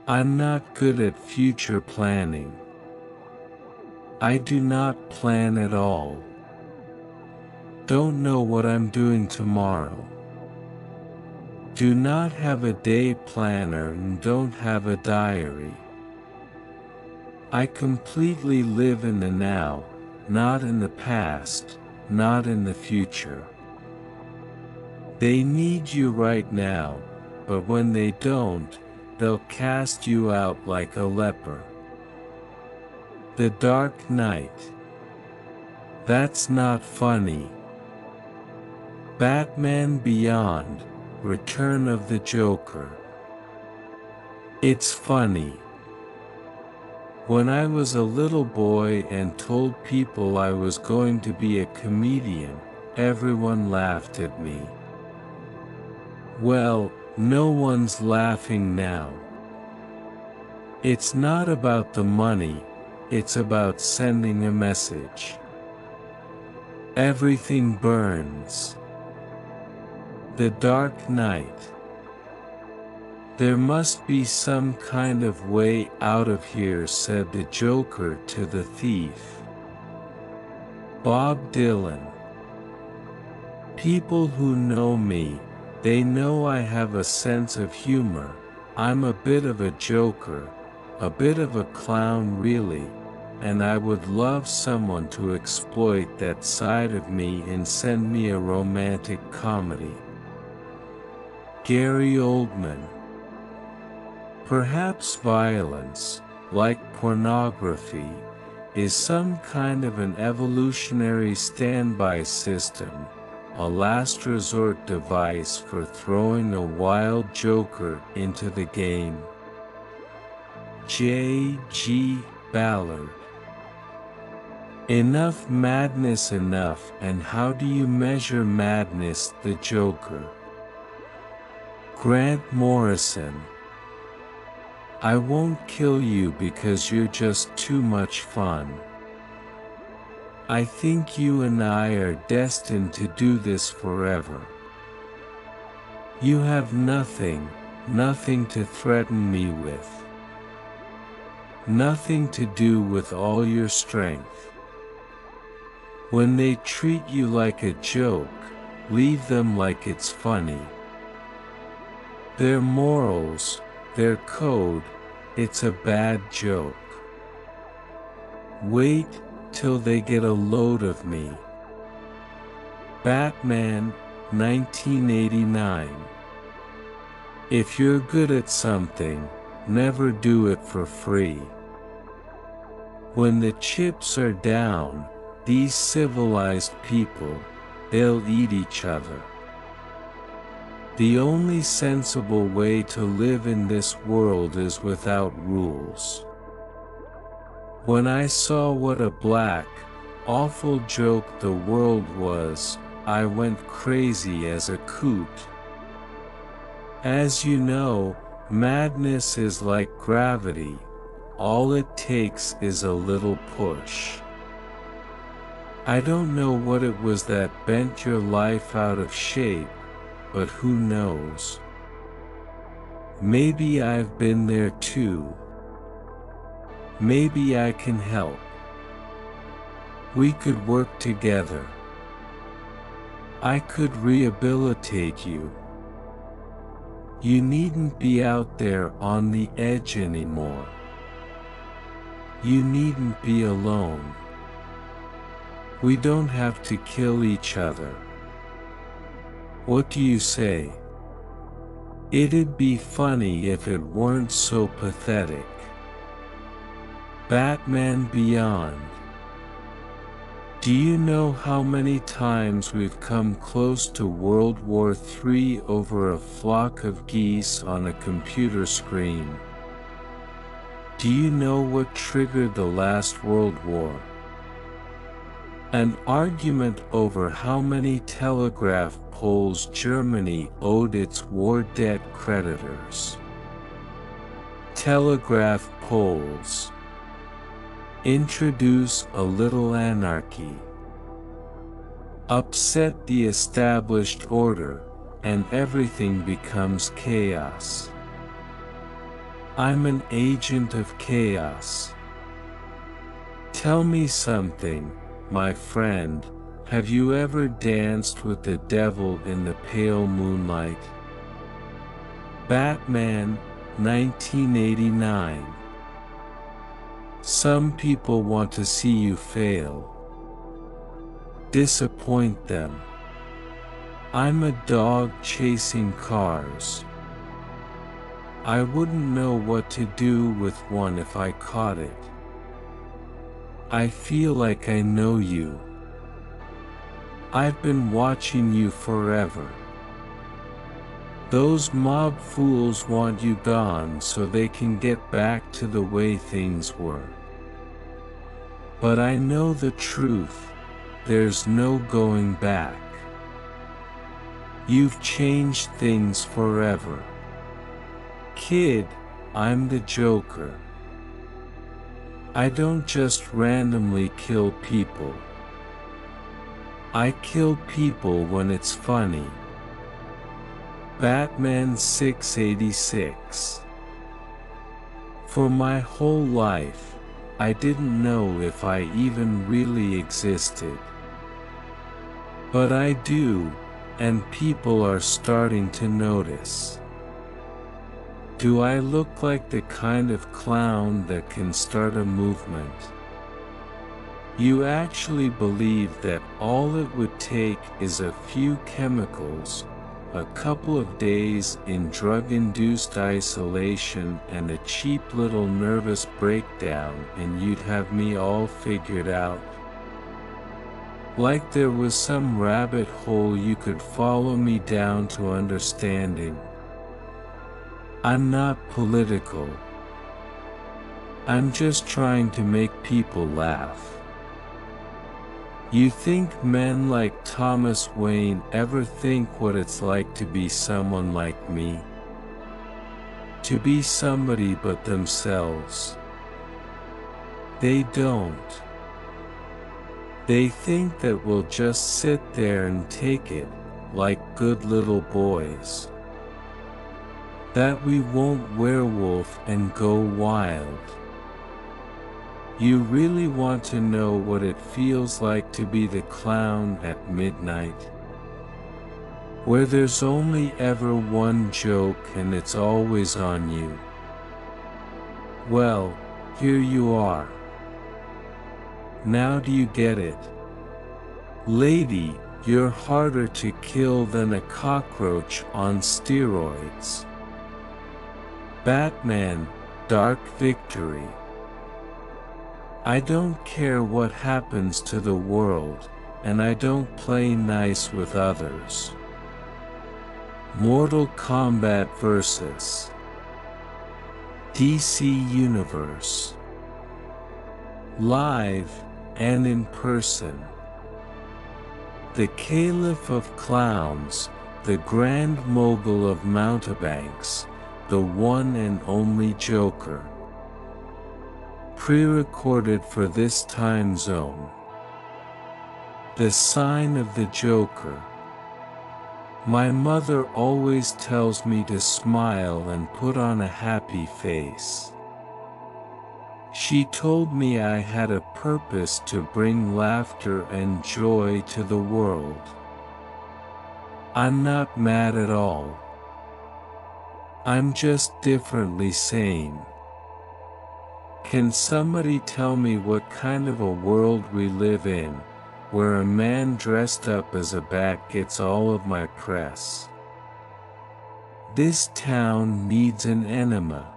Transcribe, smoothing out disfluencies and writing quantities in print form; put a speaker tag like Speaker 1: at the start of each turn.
Speaker 1: I'm not good at future planning. I do not plan at all. Don't know what I'm doing tomorrow. Do not have a day planner and don't have a diary. I completely live in the now, not in the past, not in the future. They need you right now, but when they don't, they'll cast you out like a leper. The Dark Knight. That's not funny. Batman Beyond, Return of the Joker. It's funny. When I was a little boy and told people I was going to be a comedian, everyone laughed at me. Well, no one's laughing now. It's not about the money, it's about sending a message. Everything burns. The Dark Knight. There must be some kind of way out of here, said the Joker to the thief. Bob Dylan. People who know me, they know I have a sense of humor. I'm a bit of a joker, a bit of a clown really, and I would love someone to exploit that side of me and send me a romantic comedy. Gary Oldman. Perhaps violence, like pornography, is some kind of an evolutionary standby system, a last resort device for throwing a wild joker into the game. J. G. Ballard. Enough madness, enough, and how do you measure madness? The Joker. Grant Morrison. I won't kill you because you're just too much fun. I think you and I are destined to do this forever. You have nothing to threaten me with. Nothing to do with all your strength. When they treat you like a joke, leave them like it's funny. Their morals, their code, it's a bad joke. Wait till they get a load of me. Batman, 1989. If you're good at something, never do it for free. When the chips are down, these civilized people, they'll eat each other. The only sensible way to live in this world is without rules. When I saw what a black, awful joke the world was, I went crazy as a coot. As you know, madness is like gravity. All it takes is a little push. I don't know what it was that bent your life out of shape, but who knows? Maybe I've been there too. Maybe I can help. We could work together. I could rehabilitate you. You needn't be out there on the edge anymore. You needn't be alone. We don't have to kill each other. What do you say? It'd be funny if it weren't so pathetic. Batman Beyond. Do you know how many times we've come close to World War III over a flock of geese on a computer screen? Do you know what triggered the last World War? An argument over how many telegraph poles Germany owed its war debt creditors. Telegraph poles. Introduce a little anarchy. Upset the established order, and everything becomes chaos. I'm an agent of chaos. Tell me something, my friend, have you ever danced with the devil in the pale moonlight? Batman, 1989. Some people want to see you fail. Disappoint them. I'm a dog chasing cars. I wouldn't know what to do with one if I caught it. I feel like I know you. I've been watching you forever. Those mob fools want you gone so they can get back to the way things were. But I know the truth, there's no going back. You've changed things forever. Kid, I'm the Joker. I don't just randomly kill people. I kill people when it's funny. Batman 686. For my whole life, I didn't know if I even really existed. But I do, and people are starting to notice. Do I look like the kind of clown that can start a movement? You actually believe that all it would take is a few chemicals, a couple of days in drug-induced isolation and a cheap little nervous breakdown and you'd have me all figured out? Like there was some rabbit hole you could follow me down to understanding. I'm not political. I'm just trying to make people laugh. You think men like Thomas Wayne ever think what it's like to be someone like me? To be somebody but themselves? They don't. They think that we'll just sit there and take it, like good little boys. That we won't werewolf and go wild. You really want to know what it feels like to be the clown at midnight? Where there's only ever one joke and it's always on you. Well, here you are. Now do you get it? Lady, you're harder to kill than a cockroach on steroids. Batman, Dark Victory. I don't care what happens to the world, and I don't play nice with others. Mortal Kombat vs. DC Universe. Live and in person. The Caliph of Clowns, the Grand Mogul of Mountebanks, the one and only Joker. Pre-recorded for this time zone. The sign of the Joker. My mother always tells me to smile and put on a happy face. She told me I had a purpose to bring laughter and joy to the world. I'm not mad at all. I'm just differently sane. Can somebody tell me what kind of a world we live in, where a man dressed up as a bat gets all of my press? This town needs an enema.